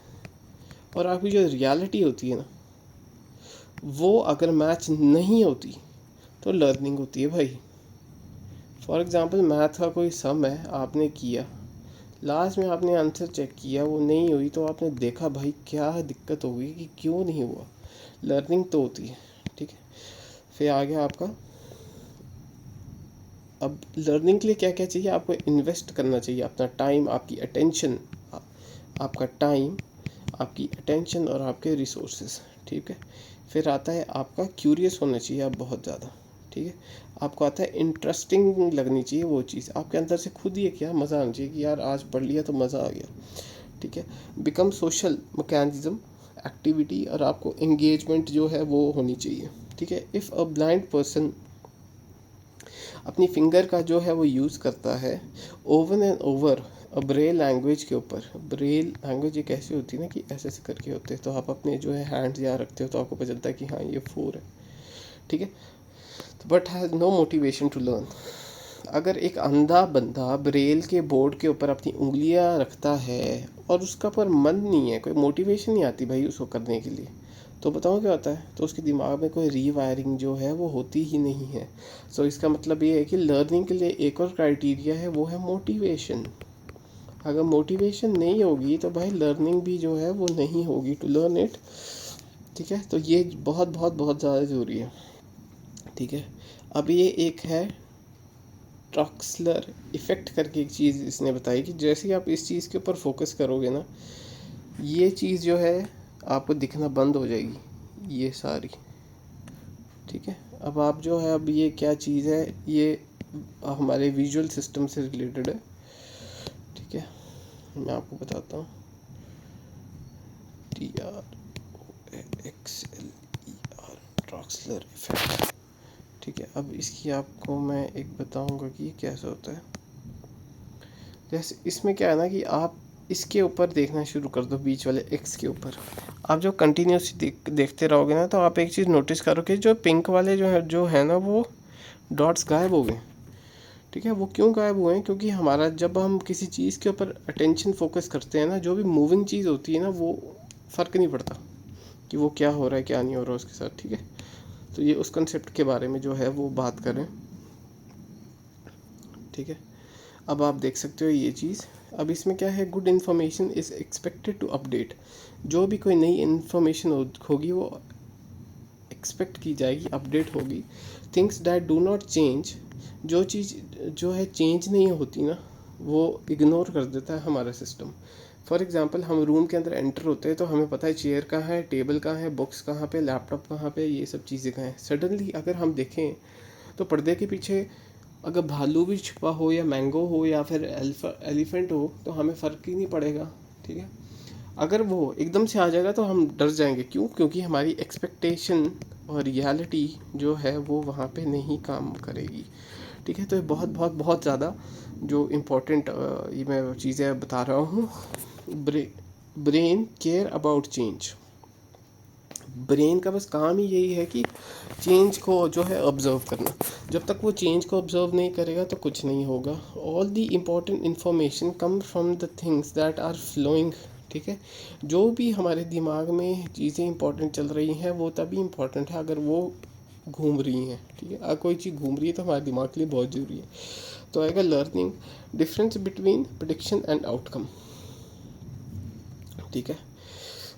और आपकी जो रियलिटी होती है ना, वो अगर मैच नहीं होती तो लर्निंग होती है भाई। फॉर एग्ज़ाम्पल मैथ का कोई सम है, आपने किया, लास्ट में आपने आंसर चेक किया, वो नहीं हुई, तो आपने देखा भाई क्या दिक्कत हो गई कि क्यों नहीं हुआ। लर्निंग तो होती है, ठीक है। फिर आ गया आपका, अब लर्निंग के लिए क्या क्या चाहिए आपको, इन्वेस्ट करना चाहिए अपना टाइम, आपकी अटेंशन, आपका टाइम, आपकी अटेंशन और आपके रिसोर्सेज, ठीक है। फिर आता है आपका क्यूरियस होना चाहिए आप बहुत ज़्यादा, ठीक है। आपको आता है इंटरेस्टिंग लगनी चाहिए वो चीज़, आपके अंदर से खुद ही क्या मज़ा आना चाहिए कि यार आज पढ़ लिया तो मज़ा आ गया, ठीक है। बिकम सोशल मैकेनिज्म एक्टिविटी, और आपको एंगेजमेंट जो है वो होनी चाहिए, ठीक है। इफ़ अ ब्लाइंड पर्सन अपनी फिंगर का जो है वो यूज़ करता है over and over Braille language के ऊपर। ब्रेल लैंग्वेज एक ऐसी होती है ना कि ऐसे ऐसे करके होते हैं, तो आप अपने जो है हैंड्स यहाँ रखते हो तो आपको पता चलता है कि हाँ ये 4 है, ठीक है। तो but has no motivation to learn. अगर एक अंधा बंदा ब्रेल के बोर्ड के ऊपर अपनी उंगलियां रखता है और उसका पर मन नहीं है, कोई मोटिवेशन नहीं आती भाई उसको करने के लिए, तो बताओ क्या होता है, तो उसके दिमाग में कोई रीवायरिंग जो है वो होती ही नहीं है। सो इसका मतलब ये है कि लर्निंग के लिए एक और क्राइटेरिया है, वो है मोटिवेशन। अगर मोटिवेशन नहीं होगी तो भाई लर्निंग भी जो है वो नहीं होगी टू लर्न इट, ठीक है। तो ये बहुत बहुत बहुत ज़्यादा ज़रूरी है, ठीक है। अब ये एक है ट्रॉक्सलर इफ़ेक्ट करके एक चीज़ इसने बताई कि जैसे ही आप इस चीज़ के ऊपर फोकस करोगे ना, ये चीज़ जो है आपको दिखना बंद हो जाएगी ये सारी, ठीक है। अब आप जो है, अब ये क्या चीज़ है, ये हमारे विजुअल सिस्टम से रिलेटेड है, ठीक है। मैं आपको बताता हूँ, TRAXLER, ट्रॉक्सलर इफेक्ट, ठीक है। अब इसकी आपको मैं एक बताऊंगा कि ये कैसे होता है। जैसे इसमें क्या है ना कि आप इसके ऊपर देखना शुरू कर दो, बीच वाले एक्स के ऊपर। आप जो कंटिन्यूसली देखते रहोगे ना, तो आप एक चीज़ नोटिस करोगे, जो पिंक वाले जो है ना, वो डॉट्स गायब हो गए, ठीक है। वो क्यों गायब हुए हैं, क्योंकि हमारा जब हम किसी चीज़ के ऊपर अटेंशन फोकस करते हैं ना, जो भी मूविंग चीज़ होती है ना, वो फ़र्क नहीं पड़ता कि वो क्या हो रहा है क्या नहीं हो रहा है उसके साथ, ठीक है। तो ये उस कंसेप्ट के बारे में जो है वो बात करें, ठीक है। अब आप देख सकते हो ये चीज़। अब इसमें क्या है, good information is expected to update. जो भी कोई नई इन्फॉर्मेशन होगी वो एक्सपेक्ट की जाएगी, अपडेट होगी। Things that do not change, जो चीज़ जो है चेंज नहीं होती ना, वो इग्नोर कर देता है हमारा सिस्टम। फॉर एग्ज़ाम्पल, हम रूम के अंदर एंटर होते हैं तो हमें पता है चेयर कहाँ है, टेबल कहाँ है, बुक्स कहाँ पे, लैपटॉप कहाँ पे, ये सब चीज़ें कहाँ हैं। सडनली अगर हम देखें तो पर्दे के पीछे अगर भालू भी छुपा हो, या मैंगो हो, या फिर एलिफेंट हो, तो हमें फ़र्क ही नहीं पड़ेगा, ठीक है। अगर वो एकदम से आ जाएगा तो हम डर जाएंगे, क्यों, क्योंकि हमारी एक्सपेक्टेशन और रियलिटी जो है वो वहाँ पे नहीं काम करेगी, ठीक है। तो ये बहुत बहुत बहुत ज़्यादा जो इम्पोर्टेंट ये मैं चीज़ें बता रहा हूँ। Brain care about change. Brain का बस काम ही यही है कि चेंज को जो है ऑब्ज़र्व करना। जब तक वो चेंज को ऑब्ज़र्व नहीं करेगा तो कुछ नहीं होगा। All the important information come from the things that are flowing, ठीक है। जो भी हमारे दिमाग में चीज़ें इंपॉर्टेंट चल रही हैं वो तभी इम्पॉर्टेंट है अगर वो घूम रही हैं, ठीक है। अगर कोई चीज़ घूम रही है तो हमारे दिमाग के लिए बहुत ज़रूरी है। तो आएगा learning, difference between prediction and outcome, ठीक है।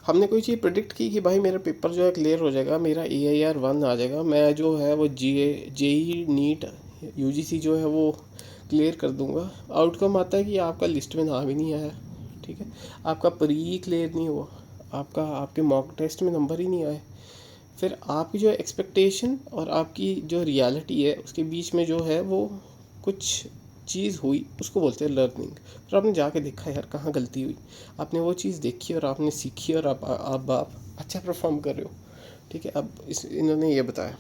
हमने कोई चीज़ प्रिडिक्ट की कि भाई मेरा पेपर जो है क्लियर हो जाएगा, मेरा AIR 1 आ जाएगा, मैं जो है वो JEE नीट UGC जो है वो क्लियर कर दूंगा। आउटकम आता है कि आपका लिस्ट में नाम ही नहीं आया, ठीक है। आपका प्री क्लियर नहीं हुआ, आपके मॉक टेस्ट में नंबर ही नहीं आए। फिर आपकी जो एक्सपेक्टेशन और आपकी जो रियलिटी है उसके बीच में जो है वो कुछ चीज़ हुई, उसको बोलते हैं लर्निंग। फिर आपने जाके देखा यार कहाँ गलती हुई, आपने वो चीज़ देखी और आपने सीखी और आप अच्छा परफॉर्म कर रहे हो, ठीक है। अब इन्होंने ये बताया,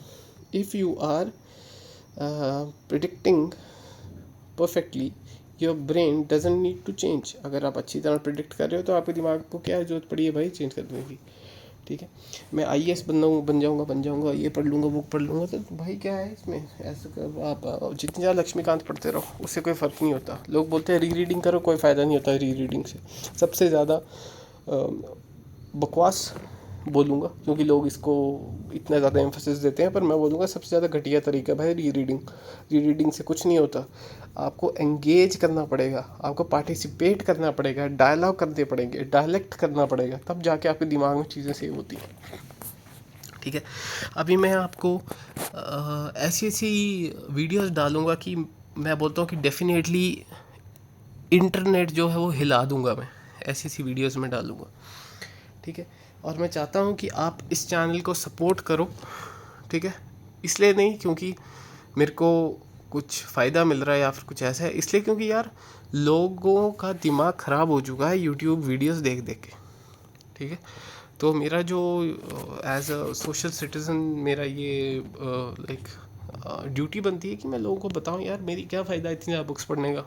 if you are predicting perfectly your brain doesn't need to change. अगर आप अच्छी तरह प्रिडिक्ट कर रहे हो तो आपके दिमाग को क्या जरूरत पड़ी है भाई चेंज करने की, ठीक है, मैं IAS बन जाऊँगा, ये पढ़ लूँगा, वो पढ़ लूँगा, तो भाई क्या है इसमें, ऐसे आप जितनी ज़्यादा लक्ष्मीकांत पढ़ते रहो उससे कोई फ़र्क नहीं होता। लोग बोलते हैं री रीडिंग करो, कोई फ़ायदा नहीं होता री रीडिंग से। सबसे ज़्यादा बकवास बोलूँगा, क्योंकि लोग इसको इतना ज़्यादा एम्फोसिस देते हैं, पर मैं बोलूँगा सबसे ज़्यादा घटिया तरीका भाई री रीडिंग। री रीडिंग से कुछ नहीं होता, आपको एंगेज करना पड़ेगा, आपको पार्टिसिपेट करना पड़ेगा, डायलॉग करने पड़ेंगे, डायलेक्ट करना पड़ेगा, तब जाके आपके दिमाग में चीज़ें सेव होती हैं। ठीक है, अभी मैं आपको ऐसी ऐसी वीडियोस डालूँगा कि मैं बोलता हूँ कि डेफिनेटली इंटरनेट जो है वो हिला दूँगा मैं, ऐसी ऐसी वीडियोस में डालूँगा। ठीक है, और मैं चाहता हूँ कि आप इस चैनल को सपोर्ट करो। ठीक है, इसलिए नहीं क्योंकि मेरे को कुछ फ़ायदा मिल रहा है या फिर कुछ ऐसा है, इसलिए क्योंकि यार लोगों का दिमाग ख़राब हो चुका है यूट्यूब वीडियोस देख देख के। ठीक है, तो मेरा जो एज अ सोशल सिटीज़न मेरा ये लाइक ड्यूटी बनती है कि मैं लोगों को बताऊं यार मेरी क्या फ़ायदा इतनी ज़्यादा बुक्स पढ़ने का,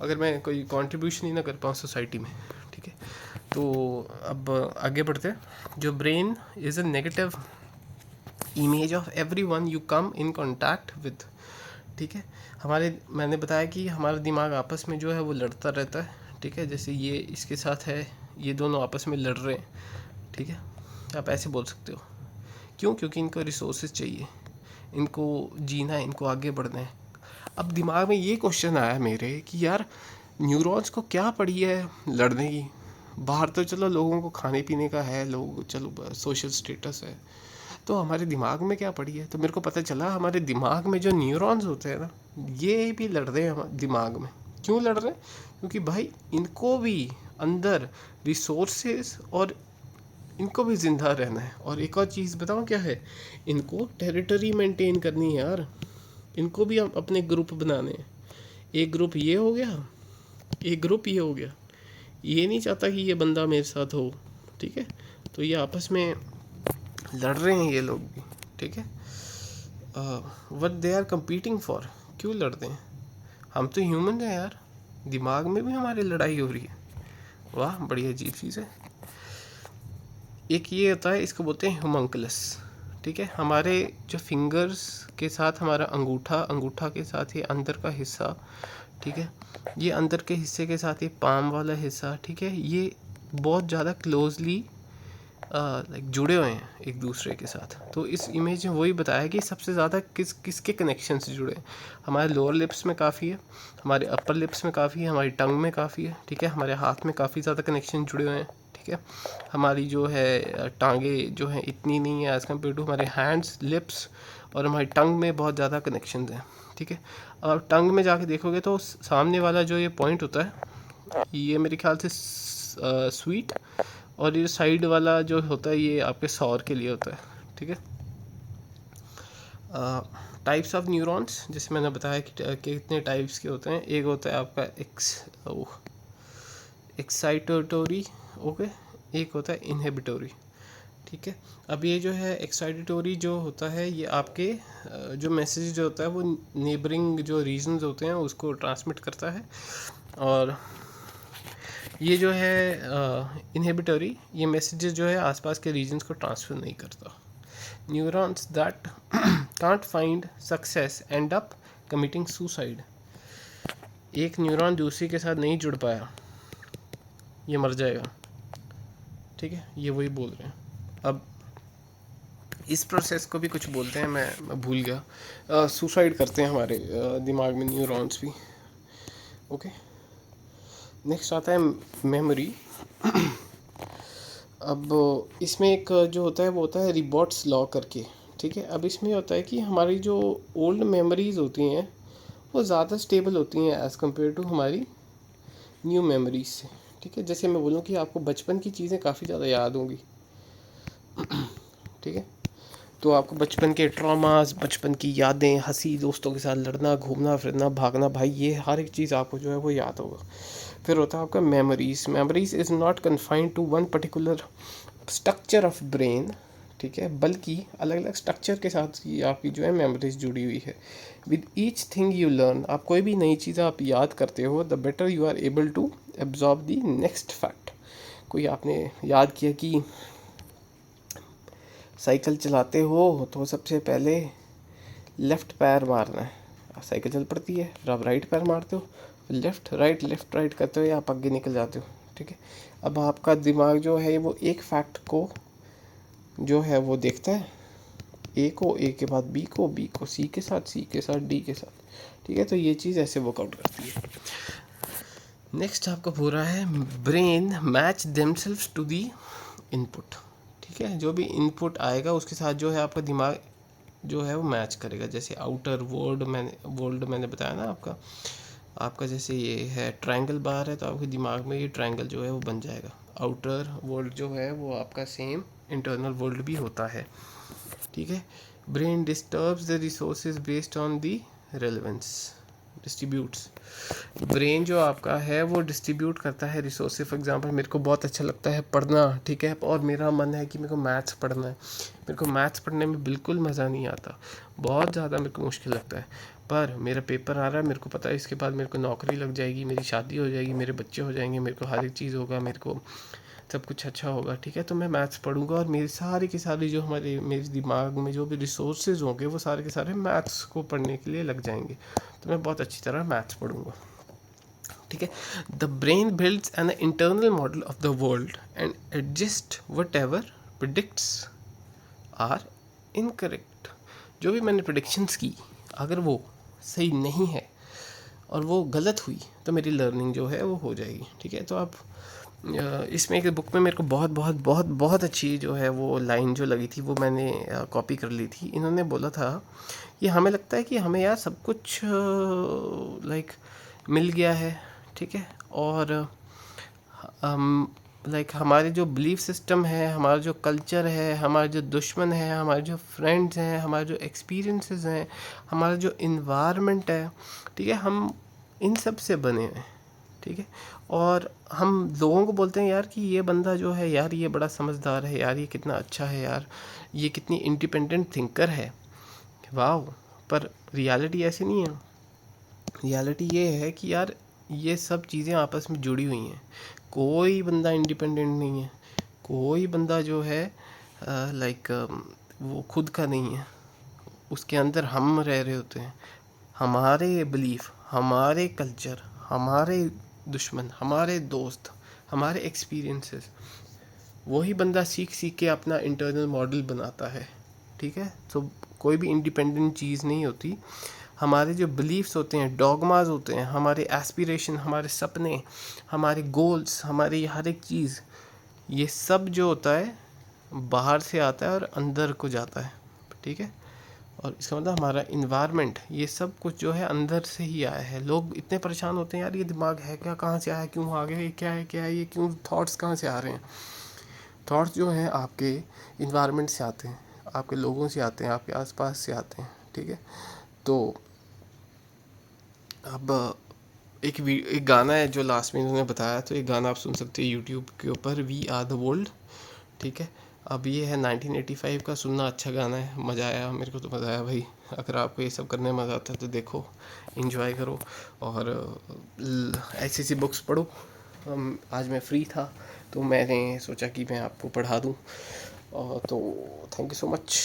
अगर मैं कोई कंट्रीब्यूशन ही ना कर पाऊँ सोसाइटी में। ठीक है, तो अब आगे बढ़ते हैं। जो brain is a negative image of every one you come in contact with. ठीक है, मैंने बताया कि हमारा दिमाग आपस में जो है वो लड़ता रहता है। ठीक है, जैसे ये इसके साथ है, ये दोनों आपस में लड़ रहे हैं। ठीक है, आप ऐसे बोल सकते हो। क्यों? क्योंकि इनको रिसोर्सेज चाहिए, इनको जीना है, इनको आगे बढ़ना है। अब दिमाग में ये क्वेश्चन आया मेरे कि यार न्यूरॉन्स को क्या पड़ी है लड़ने की? बाहर तो चलो लोगों को खाने पीने का है, लोग चलो सोशल स्टेटस है, तो हमारे दिमाग में क्या पड़ी है? तो मेरे को पता चला हमारे दिमाग में जो न्यूरॉन्स होते हैं ना, ये भी लड़ रहे हैं हमारे दिमाग में। क्यों लड़ रहे हैं? क्योंकि भाई इनको भी अंदर रिसोर्सेज और इनको भी ज़िंदा रहना है। और एक और चीज़ बताऊँ क्या है, इनको टेरिटरी मेंटेन करनी है यार, इनको भी हम अपने ग्रुप बनाने हैं। एक ग्रुप ये हो गया, एक ग्रुप ये हो गया, ये नहीं चाहता कि ये बंदा मेरे साथ हो। ठीक है, तो ये आपस में लड़ रहे हैं ये लोग भी। ठीक है, what they are competing for, क्यों लड़ते हैं? हम तो ह्यूमन हैं यार, दिमाग में भी हमारी लड़ाई हो रही है। वाह, बड़ी अजीब चीज़ है। एक ये होता है, इसको बोलते हैं होमंकलस। ठीक है, हमारे जो फिंगर्स के साथ हमारा अंगूठा के साथ ये अंदर का हिस्सा, ठीक है, ये अंदर के हिस्से के साथ ये पाम वाला हिस्सा, ठीक है, ये बहुत ज़्यादा क्लोजली लाइक जुड़े हुए हैं एक दूसरे के साथ। तो इस इमेज में वही बताया कि सबसे ज़्यादा किसके कनेक्शन से जुड़े हैं। हमारे लोअर लिप्स में काफ़ी है, हमारे अपर लिप्स में काफ़ी है, हमारी टंग में काफ़ी है। ठीक है, हमारे हाथ में काफ़ी ज़्यादा कनेक्शन जुड़े हुए हैं। ठीक है, हमारी जो है टांगे जो हैं इतनी नहीं है एज़ कम्पेयर टू हमारे हैंड्स, लिप्स और हमारी टंग में बहुत ज़्यादा कनेक्शन हैं। ठीक है, और टंग में जाके देखोगे तो सामने वाला जो ये पॉइंट होता है, ये मेरे ख्याल से स्वीट, और ये साइड वाला जो होता है ये आपके सौर के लिए होता है। ठीक है, टाइप्स ऑफ न्यूरॉन्स, जैसे मैंने बताया कि कितने टाइप्स के होते हैं। एक होता है आपका एक्साइटेटोरी, ओके, एक होता है इनहिबिटोरी। ठीक है, अब ये जो है एक्साइटेटोरी जो होता है ये आपके जो मैसेज जो होता है वो नेबरिंग जो रीजन्स होते हैं उसको ट्रांसमिट करता है। और ये जो है इनहिबिटरी, ये मैसेजेस जो है आसपास के रीजन्स को ट्रांसफ़र नहीं करता। Neurons that can't find success and up committing suicide. एक न्यूरॉन दूसरे के साथ नहीं जुड़ पाया, ये मर जाएगा। ठीक है, ये वही बोल रहे हैं। अब इस प्रोसेस को भी कुछ बोलते हैं, मैं भूल गया। सुसाइड करते हैं हमारे दिमाग में न्यूरॉन्स भी। ओके, नेक्स्ट आता है मेमोरी। अब इसमें एक जो होता है वो होता है रिबॉट्स लॉ करके। ठीक है, अब इसमें होता है कि हमारी जो ओल्ड मेमोरीज़ होती हैं वो ज़्यादा स्टेबल होती हैं एज़ कम्पेयर टू हमारी न्यू मेमोरीज से। ठीक है, जैसे मैं बोलूँ कि आपको बचपन की चीज़ें काफ़ी ज़्यादा याद होंगी। ठीक है, तो आपको बचपन के ट्रॉमास, बचपन की यादें, हंसी, दोस्तों के साथ लड़ना, घूमना फिरना, भागना, भाई ये हर एक चीज़ आपको जो है वो याद होगा। फिर होता है आपका memories. Memories is not confined to one particular structure of brain. ठीक है, बल्कि अलग अलग स्ट्रक्चर के साथ ही आपकी जो है मेमोरीज जुड़ी हुई है। With each thing you learn, आप कोई भी नई चीज़ आप याद करते हो, the better you are able to absorb the next fact. कोई आपने याद किया कि साइकिल चलाते हो तो सबसे पहले लेफ़्ट पैर मारना है। साइकिल चल पड़ती है, फिर आप राइट पैर मारते हो, फिर लेफ़्ट राइट करते हुए आप आगे निकल जाते हो। ठीक है, अब आपका दिमाग जो है वो एक फैक्ट को जो है वो देखता है, ए को, ए के बाद बी को, बी को सी के साथ, सी के साथ डी के साथ। ठीक है, तो ये चीज़ ऐसे वर्कआउट करती है। नेक्स्ट आपका पूरा है brain match themselves to the input. ठीक है, जो भी इनपुट आएगा उसके साथ जो है आपका दिमाग जो है वो मैच करेगा। जैसे आउटर वर्ल्ड मैंने बताया ना आपका जैसे ये है ट्रायंगल बार है, तो आपके दिमाग में ये ट्रायंगल जो है वो बन जाएगा। आउटर वर्ल्ड जो है वो आपका सेम इंटरनल वर्ल्ड भी होता है। ठीक है, brain disturbs the resources based on the relevance, distributes. Brain जो आपका है वो डिस्ट्रीब्यूट करता है रिसोर्स। फॉर एग्जांपल मेरे को बहुत अच्छा लगता है पढ़ना, ठीक है, और मेरा मन है कि मेरे को मैथ्स पढ़ना है। मेरे को मैथ्स पढ़ने में बिल्कुल मज़ा नहीं आता, बहुत ज़्यादा मेरे को मुश्किल लगता है। पर मेरा पेपर आ रहा है, मेरे को पता है इसके बाद मेरे को नौकरी लग जाएगी, मेरी शादी हो जाएगी, मेरे बच्चे हो जाएंगे, मेरे को हर एक चीज़ होगा, मेरे को सब कुछ अच्छा होगा। ठीक है, तो मैं मैथ्स पढ़ूंगा और मेरी सारी की सारी जो मेरे दिमाग में जो भी रिसोर्सेज होंगे वो सारे के सारे मैथ्स को पढ़ने के लिए लग जाएंगे। तो मैं बहुत अच्छी तरह मैथ्स पढ़ूंगा। ठीक है, the brain builds an internal model of the world and adjust whatever predicts are incorrect. जो भी मैंने प्रिडिक्शंस की, अगर वो सही नहीं है और वो गलत हुई तो मेरी लर्निंग जो है वो हो जाएगी। ठीक है, तो आप इसमें एक बुक में मेरे को बहुत बहुत बहुत बहुत अच्छी जो है वो लाइन जो लगी थी वो मैंने कॉपी कर ली थी। इन्होंने बोला था कि हमें लगता है कि हमें यार सब कुछ लाइक मिल गया है। ठीक है, और लाइक हमारे जो बिलीफ सिस्टम है, हमारा जो कल्चर है, हमारे जो दुश्मन है, हमारे जो फ्रेंड्स हैं, हमारे जो एक्सपीरियंसेस हैं, हमारा जो इन्वायरमेंट है, ठीक है, हम इन सब से बने हैं। ठीक है, और हम लोगों को बोलते हैं यार कि ये बंदा जो है यार ये बड़ा समझदार है, यार ये कितना अच्छा है, यार ये कितनी इंडिपेंडेंट थिंकर है, वाह। पर रियलिटी ऐसी नहीं है। रियलिटी ये है कि यार ये सब चीज़ें आपस में जुड़ी हुई हैं। कोई बंदा इंडिपेंडेंट नहीं है, कोई बंदा जो है लाइक वो खुद का नहीं है। उसके अंदर हम रह रहे होते हैं, हमारे बिलीफ, हमारे कल्चर, हमारे दुश्मन, हमारे दोस्त, हमारे एक्सपीरियंसेस, वही बंदा सीख सीख के अपना इंटरनल मॉडल बनाता है। ठीक है, तो कोई भी इंडिपेंडेंट चीज़ नहीं होती। हमारे जो बिलीफ्स होते हैं, डॉगमास होते हैं, हमारे एस्पिरेशन, हमारे सपने, हमारे गोल्स, हमारी हर एक चीज़, ये सब जो होता है बाहर से आता है और अंदर को जाता है। ठीक है, और इसका मतलब हमारा इन्वायरमेंट, ये सब कुछ जो है अंदर से ही आया है। लोग इतने परेशान होते हैं यार ये दिमाग है क्या, कहाँ से आया, क्यों आ गया, ये क्या है, ये क्यों थॉट्स कहाँ से आ रहे हैं। थॉट्स जो हैं आपके इन्वायरमेंट से आते हैं, आपके लोगों से आते हैं, आपके आसपास से आते हैं। ठीक है, तो अब एक गाना है जो लास्ट में इन्होंने बताया, तो एक गाना आप सुन सकते हैं यूट्यूब के ऊपर, वी आर द वर्ल्ड। ठीक है, अब ये है 1985 का, सुनना, अच्छा गाना है, मज़ा आया, मेरे को तो मज़ा आया भाई। अगर आपको ये सब करने में मज़ा आता है तो देखो, इन्जॉय करो और ऐसी ऐसी बुक्स पढ़ो। आज मैं फ्री था तो मैंने सोचा कि मैं आपको पढ़ा दूँ, और तो थैंक यू सो मच।